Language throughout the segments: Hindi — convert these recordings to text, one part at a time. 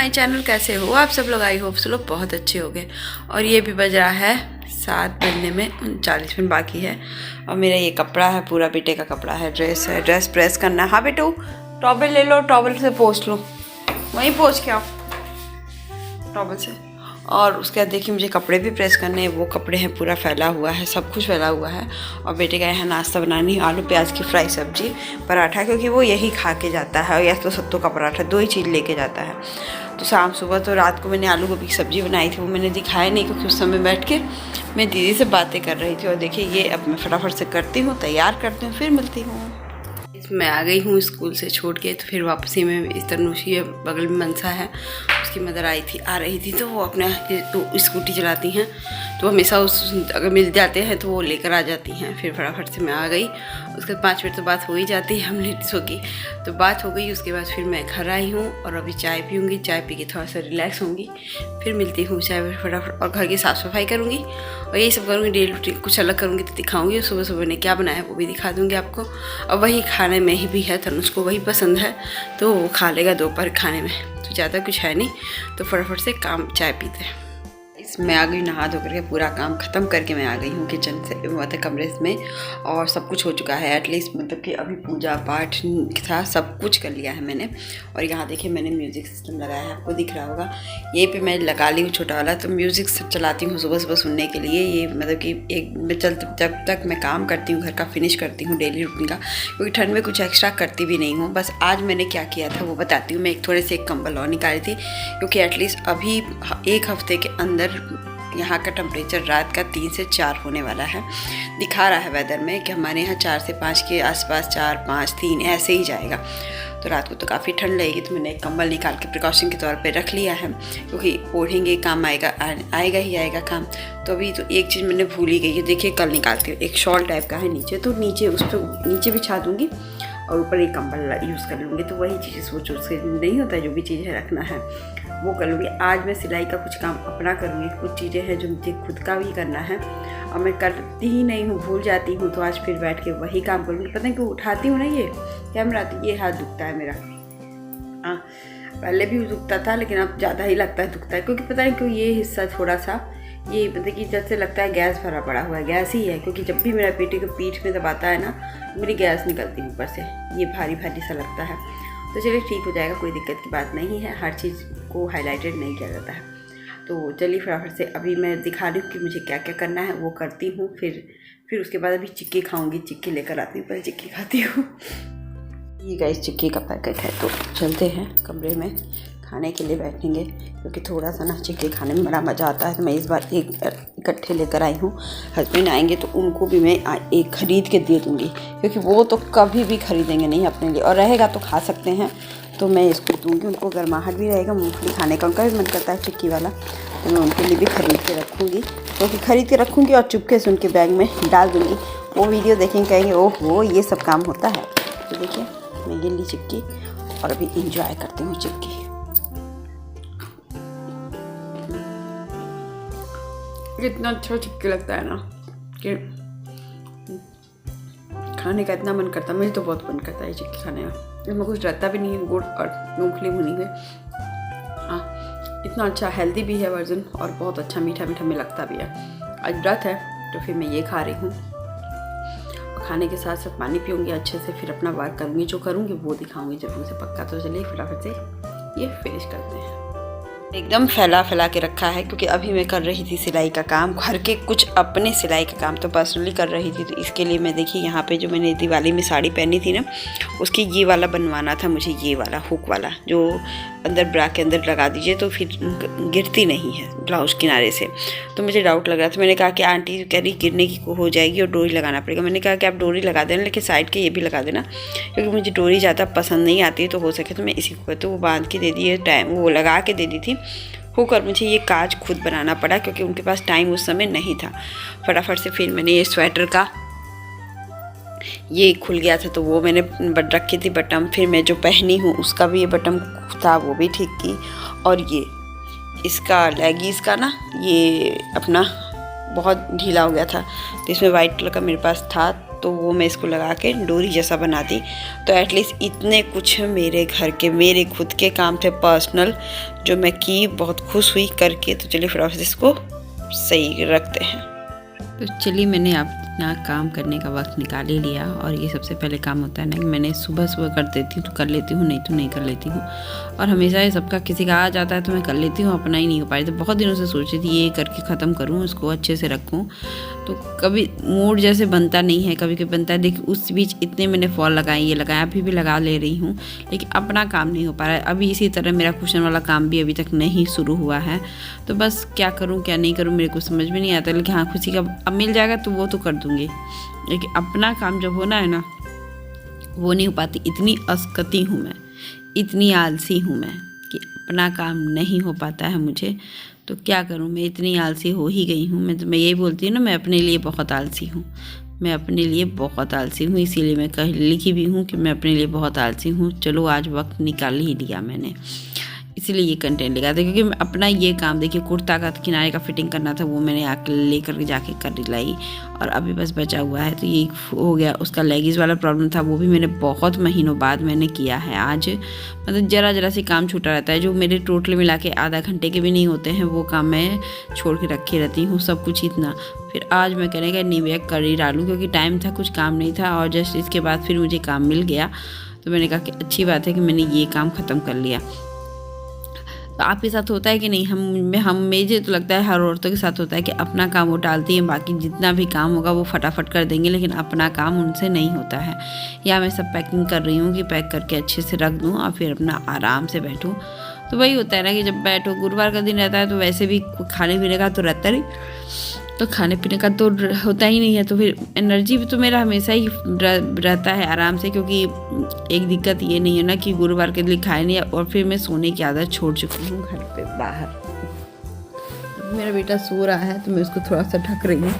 My channel. कैसे हो आप सब लोग? आई होप सब लोग बहुत अच्छे हो गए। और ये भी बज रहा है 7 बजने में 39 मिनट बाकी है। और मेरा ये कपड़ा है, पूरा बेटे का कपड़ा है, ड्रेस है, ड्रेस प्रेस करना है। हाँ बेटू, टॉवल ले लो, टॉवल से पोंछ लो, वहीं पोंछ के आओ टॉवल से। और उसके बाद देखिए मुझे कपड़े भी प्रेस करने हैं, वो कपड़े हैं, पूरा फैला हुआ है, सब कुछ फैला हुआ है। और बेटे का यहाँ नाश्ता बनानी, आलू प्याज की फ्राई सब्जी, पराठा, क्योंकि वो यही खा के जाता है, या तो सत्तू का पराठा, दो ही चीज़ लेके जाता है। तो शाम सुबह तो रात को मैंने आलू गोभी की सब्ज़ी बनाई थी, वो मैंने दिखाया नहीं क्योंकि उस समय बैठ के मैं दीदी से बातें कर रही थी। और देखिए ये अब मैं फटाफट से करती हूँ, तैयार करती हूँ, फिर मिलती हूँ। मैं आ गई हूँ स्कूल से छोड़ के, तो फिर वापसी में इस तनुषी बगल में मनसा है, उसकी मदर आ रही थी, तो वो अपने तो स्कूटी चलाती हैं, तो हमेशा अगर मिल जाते हैं तो वो लेकर आ जाती हैं। फिर फटाफट से मैं आ गई। उसके 5 मिनट तो बात हो ही जाती है हम लेडीज़ों की, तो बात हो गई। उसके बाद फिर मैं घर आई हूँ और अभी चाय पीऊँगी, चाय पी के थोड़ा सा रिलैक्स होंगी, फिर मिलती हूँ चाय फटाफट। और घर की साफ़ सफाई करूँगी और यही सब करूँगी, डेली रूटीन कुछ अलग करूँगी तो दिखाऊँगी। सुबह सुबह ने क्या बनाया वो भी दिखा दूँगी आपको। और वही खाने में ही भी है, तनुष को वही पसंद है, तो वो खा लेगा दोपहर खाने में। तो ज़्यादा कुछ है नहीं, तो फटाफट से काम चाय पीते हैं। मैं आ गई नहा धो करके, पूरा काम ख़त्म करके मैं आ गई हूँ किचन से, मतलब कमरे में, और सब कुछ हो चुका है एटलीस्ट, मतलब कि अभी पूजा पाठ था, सब कुछ कर लिया है मैंने। और यहाँ देखिए मैंने म्यूज़िक सिस्टम लगाया है, आपको दिख रहा होगा, ये पे मैं लगा ली हूँ छोटा वाला। तो म्यूज़िक चलाती हूँ सुबह सुबह सुनने के लिए। ये मतलब कि जब तक मैं काम करती हूँ, घर का फिनिश करती हूँ डेली रूटीन का, क्योंकि ठंड में कुछ एक्स्ट्रा करती भी नहीं हूँ। बस आज मैंने क्या किया था वो बताती हूँ। मैं थोड़े से एक कंबल और निकाली थी, क्योंकि एटलीस्ट अभी 1 हफ्ते के अंदर यहाँ का टेम्परेचर रात का 3 से 4 होने वाला है। दिखा रहा है वेदर में कि हमारे यहाँ 4 से 5 के आसपास, 4, 5, 3 ऐसे ही जाएगा। तो रात को तो काफ़ी ठंड लगेगी, तो मैंने एक कंबल निकाल के प्रिकॉशन के तौर पे रख लिया है, क्योंकि ओढ़ेंगे काम आएगा ही आएगा काम। तो अभी तो एक चीज़ मैंने भूल ही गई है, देखिए कल निकालती हूँ। एक शॉल टाइप का है नीचे, तो नीचे उस पर नीचे बिछा दूँगी और ऊपर एक कंबल यूज़ कर लूँगी। तो वही चीज़ें सोचो, उसके नहीं होता जो भी चीज़ है रखना है वो कर लूँगी। आज मैं सिलाई का कुछ काम अपना करूँगी, कुछ चीज़ें हैं जो मुझे खुद का भी करना है और मैं करती ही नहीं हूँ, भूल जाती हूँ। तो आज फिर बैठ के वही काम करूँगी। पता नहीं क्यों उठाती हूँ ना ये कैमरा, तो ये हाथ दुखता है मेरा। हाँ, पहले भी दुखता था, लेकिन अब ज़्यादा ही लगता है दुखता है, क्योंकि पता नहीं क्यों ये हिस्सा थोड़ा सा, ये मतलब कि जैसे लगता है गैस भरा पड़ा हुआ है। गैस ही है, क्योंकि जब भी मेरा बेटे को पीठ में दबाता है ना, मेरी गैस निकलती है ऊपर से, ये भारी भारी सा लगता है। तो चलिए ठीक हो जाएगा, कोई दिक्कत की बात नहीं है, हर चीज़ को हाईलाइटेड नहीं किया जाता है। तो चलिए फटाफट से अभी मैं दिखा रही हूँ कि मुझे क्या क्या करना है, वो करती हूँ। फिर उसके बाद अभी चिक्की खाऊँगी, चिक्की लेकर आती हूँ, पहले चिक्की खाती हूँ। ये गाइस चिक्की का पैकेट है, तो चलते हैं कमरे में, खाने के लिए बैठेंगे, क्योंकि थोड़ा सा ना चिक्की खाने में बड़ा मज़ा आता है। तो मैं इस बार एक इकट्ठे लेकर आई हूँ। हस्बैंड आएंगे तो उनको भी मैं एक ख़रीद के दे दूँगी, क्योंकि वो तो कभी भी ख़रीदेंगे नहीं अपने लिए, और रहेगा तो खा सकते हैं, तो मैं इसको दूँगी उनको। गर्माहट भी रहेगा, मूँगफली खाने का उनका भी मन करता है चिक्की वाला, तो मैं उनके लिए भी ख़रीद के रखूँगी, क्योंकि ख़रीद के रखूँगी और चुपके से उनके बैग में डाल दूँगी। वो वीडियो देखेंगे, कहेंगे ओहो ये सब काम होता है। तो देखिए मैं ये ली चिक्की और अभी इंजॉय करती हूँ चिक्की। कितना अच्छा चिक्की लगता है ना, कि खाने का इतना मन करता है। मुझे तो बहुत मन करता है चिक्की खाने का, इसमें कुछ रहता भी नहीं है, गुड़ और मूंगफली भुनी हुई। हाँ, इतना अच्छा हेल्दी भी है वर्जन, और बहुत अच्छा मीठा मीठा में लगता भी है। आज व्रत है तो फिर मैं ये खा रही हूँ, और खाने के साथ साथ पानी पीऊँगी अच्छे से, फिर अपना वर्क करूँगी, जो करूँगी वो दिखाऊँगी जरूर से पक्का। तो चलिए फटाफट से ये फिनिश करते हैं। एकदम फैला के रखा है, क्योंकि अभी मैं कर रही थी सिलाई का काम, घर के कुछ अपने सिलाई का काम तो पर्सनली कर रही थी। तो इसके लिए मैं देखिए यहाँ पे जो मैंने दिवाली में साड़ी पहनी थी ना, उसकी ये वाला बनवाना था मुझे, ये वाला हुक वाला, जो अंदर ब्रा के अंदर लगा दीजिए तो फिर गिरती नहीं है ब्लाउज किनारे से। तो मुझे डाउट लग रहा था, मैंने कहा कि आंटी कह रही गिरने की हो जाएगी और डोरी लगाना पड़ेगा। मैंने कहा कि आप डोरी लगा देना, लेकिन साइड के ये भी लगा देना, क्योंकि मुझे डोरी ज़्यादा पसंद नहीं आती है। तो हो सके तो मैं इसी को, तो वो बांध के दे दी, टाइम वो लगा के दे दी थी हुक, और मुझे ये काज खुद बनाना पड़ा, क्योंकि उनके पास टाइम उस समय नहीं था। फटाफट से फिर मैंने ये स्वेटर का ये खुल गया था, तो वो मैंने रखी थी बटन। फिर मैं जो पहनी हूँ उसका भी ये बटन था, वो भी ठीक की। और ये इसका लेगीज़ का ना, ये अपना बहुत ढीला हो गया था, तो इसमें वाइट कलर का मेरे पास था, तो वो मैं इसको लगा के डोरी जैसा बना दी। तो एटलीस्ट इतने कुछ मेरे घर के मेरे खुद के काम थे पर्सनल, जो मैं की बहुत खुश हुई करके। तो चलिए फिर इसको सही रखते हैं। तो चलिए मैंने अपना काम करने का वक्त निकाल ही लिया, और ये सबसे पहले काम होता है ना कि मैंने सुबह कर देती हूँ तो कर लेती हूँ, नहीं तो नहीं कर लेती हूँ। और हमेशा ये सबका किसी का आ जाता है तो मैं कर लेती हूँ, अपना ही नहीं हो पाई। तो बहुत दिनों से सोच रही थी ये करके ख़त्म करूँ, इसको अच्छे से रखूँ, तो कभी मूड जैसे बनता नहीं है, कभी कभी बनता है। देखिए उस बीच इतने मैंने फॉल लगाए, ये लगाया, अभी भी लगा ले रही हूँ, लेकिन अपना काम नहीं हो पा रहा है। अभी इसी तरह मेरा कुशन वाला काम भी अभी तक नहीं शुरू हुआ है। तो बस क्या करूँ क्या नहीं करूँ मेरे को समझ में नहीं आता। लेकिन हाँ, खुशी का अब मिल जाएगा तो वो तो कर दूँगी, लेकिन अपना काम जब होना है ना वो नहीं हो पाती। इतनी अस्कती हूँ मैं, इतनी आलसी हूँ मैं कि अपना काम नहीं हो पाता है मुझे। तो क्या करूँ, मैं इतनी आलसी हो ही गई हूँ। मैं यही बोलती हूँ ना, मैं अपने लिए बहुत आलसी हूँ, मैं अपने लिए बहुत आलसी हूँ। इसीलिए मैं लिखी भी हूँ कि मैं अपने लिए बहुत आलसी हूँ। चलो आज वक्त निकाल ही लिया मैंने, इसीलिए ये कंटेंट लगा था। क्योंकि मैं अपना ये काम, देखिए कुर्ता का किनारे का फिटिंग करना था, वो मैंने आके लेकर जाके कर लाई, और अभी बस बचा हुआ है। तो ये हो गया। उसका लेगीज वाला प्रॉब्लम था, वो भी मैंने बहुत महीनों बाद मैंने किया है। आज मतलब जरा सी काम छूटा रहता है, जो मेरे टोटल मिला के आधा घंटे के भी नहीं होते हैं, वो काम मैं छोड़ के रखी रहती हूँ सब कुछ इतना। फिर आज मैं कहने का निवेक कर ही डालूँ, क्योंकि टाइम था, कुछ काम नहीं था, और जस्ट इसके बाद फिर मुझे काम मिल गया। तो मैंने कहा कि अच्छी बात है कि मैंने ये काम ख़त्म कर लिया। तो आपके साथ होता है कि नहीं? मुझे तो लगता है हर औरतों के साथ होता है कि अपना काम वो टालती हैं, बाकी जितना भी काम होगा वो फटाफट कर देंगे, लेकिन अपना काम उनसे नहीं होता है। या मैं सब पैकिंग कर रही हूँ कि पैक करके अच्छे से रख दूँ और फिर अपना आराम से बैठूँ। तो वही होता है ना कि जब बैठो, गुरुवार का दिन रहता है तो वैसे भी खाने पीने का तो रहता नहीं, तो खाने पीने का तो होता ही नहीं है। तो फिर एनर्जी भी तो मेरा हमेशा ही रहता है आराम से, क्योंकि एक दिक्कत ये नहीं है ना कि गुरुवार के लिए खाए नहीं, और फिर मैं सोने की आदत छोड़ चुकी हूँ घर पे बाहर। मेरा बेटा सो रहा है तो मैं उसको थोड़ा सा ढक रही हूँ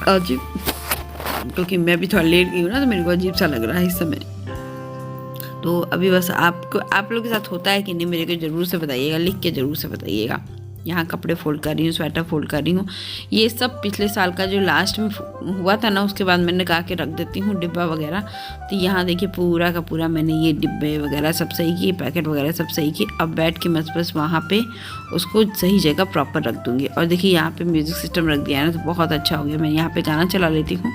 अजीब, क्योंकि मैं भी थोड़ा लेट गई हूँ ना, तो मेरे को अजीब सा लग रहा है इस समय। तो अभी बस आप लोगों के साथ होता है कि नहीं मेरे को ज़रूर से बताइएगा, लिख के ज़रूर से बताइएगा। यहाँ कपड़े फोल्ड कर रही हूँ, स्वेटर फोल्ड कर रही हूँ। ये सब पिछले साल का जो लास्ट में हुआ था ना, उसके बाद मैंने कहा के रख देती हूँ डिब्बा वगैरह। तो यहाँ देखिए पूरा का पूरा मैंने ये डिब्बे वगैरह सब सही किए, पैकेट वगैरह सब सही किए। अब बैठ के बस वहाँ पे उसको सही जगह प्रॉपर रख दूँगी। और देखिए यहाँ पे म्यूज़िक सिस्टम रख दिया है ना, तो बहुत अच्छा हो गया। मैं यहाँ पे गाना चला लेती हूँ,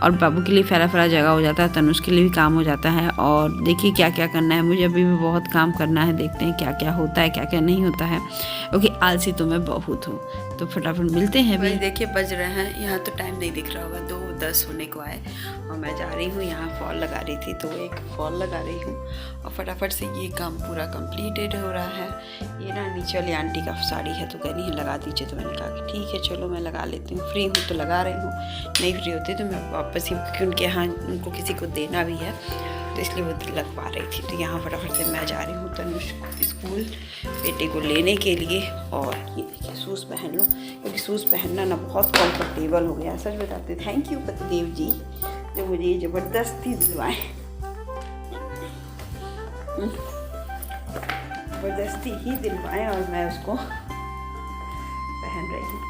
और बाबू के लिए फैला जगह हो जाता है, तनुष के लिए भी काम हो जाता है। और देखिए क्या क्या करना है मुझे, अभी भी बहुत काम करना है। देखते हैं क्या क्या होता है, क्या क्या नहीं होता है, क्योंकि आलसी तो मैं बहुत हूँ। तो फटाफट मिलते हैं। भाई देखिए बज रहे हैं, यहाँ तो टाइम नहीं दिख रहा होगा, 2:10 होने को आए, और मैं जा रही हूँ यहाँ फॉल लगा रही थी, तो एक फॉल लगा रही हूँ, और फटाफट से ये काम पूरा कंप्लीटेड हो रहा है। ये ना नीचे वाली आंटी का साड़ी है, तो कह रही है लगा दीजिए, तो मैंने कहा कि ठीक है चलो मैं लगा लेती हूँ, फ्री हूँ तो लगा रही हूँ, नहीं फ्री होती तो मैं वापस ही, क्योंकि उनके यहाँ उनको किसी को देना भी है, तो इसलिए वो लगवा रही थी। तो यहाँ फटाफट से मैं जा रही हूँ तनुष को स्कूल बेटे को लेने के लिए। और ये देखिए शूज़ पहन लूँ, क्योंकि शूज़ पहनना ना बहुत कंफर्टेबल हो गया। सच बताते थैंक यू पतिदेव जी जो मुझे ये ज़बरदस्ती दिलवाएं, ज़बरदस्ती ही दिलवाएं, और मैं उसको पहन रही हूँ।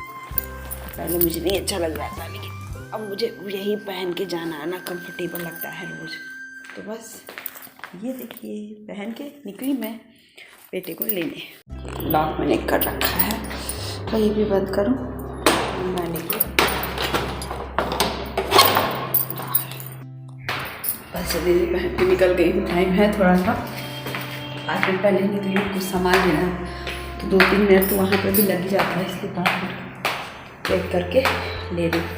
पहले मुझे नहीं अच्छा लग रहा था, लेकिन अब मुझे यही पहन के जाना है ना, कंफर्टेबल लगता है रोज़। तो बस ये देखिए पहन के निकली मैं बेटे को लेने। लॉक मैंने कर रखा है, तो ये भी बंद करूँ, मैं निकलूँ बस जल्दी पहन के निकल गई हूँ। टाइम है थोड़ा सा, 8 मिनट पहले निकली हूँ, कुछ सामान लेना है, तो 2-3 मिनट तो वहाँ पर भी लग जाता है, इसलिए बात वेट करके ले रही हूँ।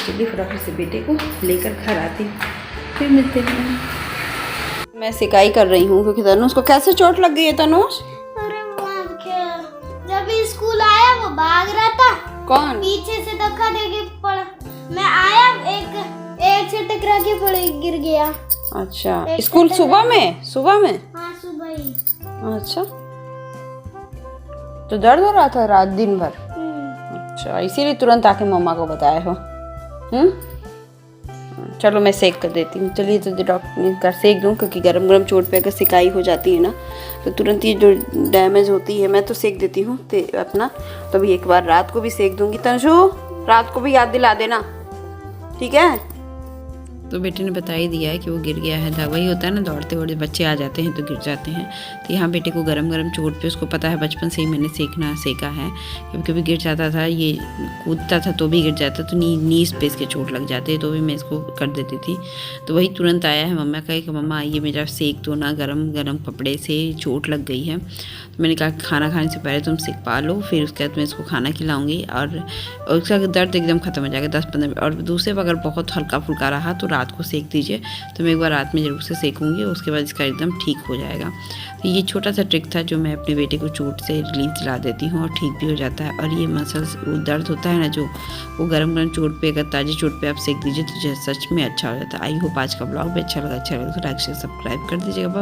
चलिए फटाफट से बेटे को लेकर घर आती हूँ, फिर मिलते हैं। मैं सिकाई कर रही हूँ, क्योंकि तनुष को कैसे चोट लग गई है तनुष? अरे जब स्कूल आया वो भाग रहा था, कौन? पीछे से धक्का देके पड़ा, मैं आया एक से टकरा के पड़े, गिर गया। अच्छा स्कूल सुबह में? हाँ सुबह ही। अच्छा तो दर्द हो रहा था रात दिन भर? अच्छा इसीलिए तुरंत आके मम्मा को बताए हो? चलो मैं सेक कर देती हूँ। चलिए तो डॉक्टर कर सेक दूँ, क्योंकि गरम गरम चोट पे अगर सिकाई हो जाती है ना तो तुरंत ये जो डैमेज होती है, मैं तो सेक देती हूँ अपना। तो अभी एक बार रात को भी सेक दूँगी। तंशु रात को भी याद दिला देना, ठीक है। तो बेटे ने बता ही दिया है कि वो गिर गया है। वही होता है ना, दौड़ते दौड़ते बच्चे आ जाते हैं तो गिर जाते हैं। तो यहाँ बेटे को गरम गरम चोट पे, उसको पता है बचपन से ही मैंने सेका है, कभी कभी गिर जाता था, ये कूदता था तो भी गिर जाता, तो नीज पे इसके चोट लग जाते, तो भी मैं इसको कर देती थी। तो वही तुरंत आया है मम्मा का कि मम्मा आइए मेरा सेक दो ना, गरम गरम कपड़े से चोट लग गई है। तो मैंने कहा खाना खाने से पहले तुम सेक पा लो, फिर उसके बाद मैं इसको खाना खिलाऊंगी और उसका दर्द एकदम खत्म हो जाएगा 10-15 मिनट। और दूसरे अगर बहुत हल्का फुल्का रहा तो रात को सेक दीजिए, तो मैं एक बार रात में ज़रूर से सेकूंगी, उसके बाद इसका एकदम ठीक हो जाएगा। तो ये छोटा सा ट्रिक था जो मैं अपने बेटे को चोट से रिलीफ दिला देती हूँ और ठीक भी हो जाता है। और ये मसल्स, वो दर्द होता है ना जो, वो गरम गरम चोट पे, अगर ताज़ी चोट पे आप सेक दीजिए तो सच में अच्छा हो जाता है। आई होप आज का ब्लॉग भी अच्छा लगा तो लाइक शेयर सब्सक्राइब कर दीजिएगा।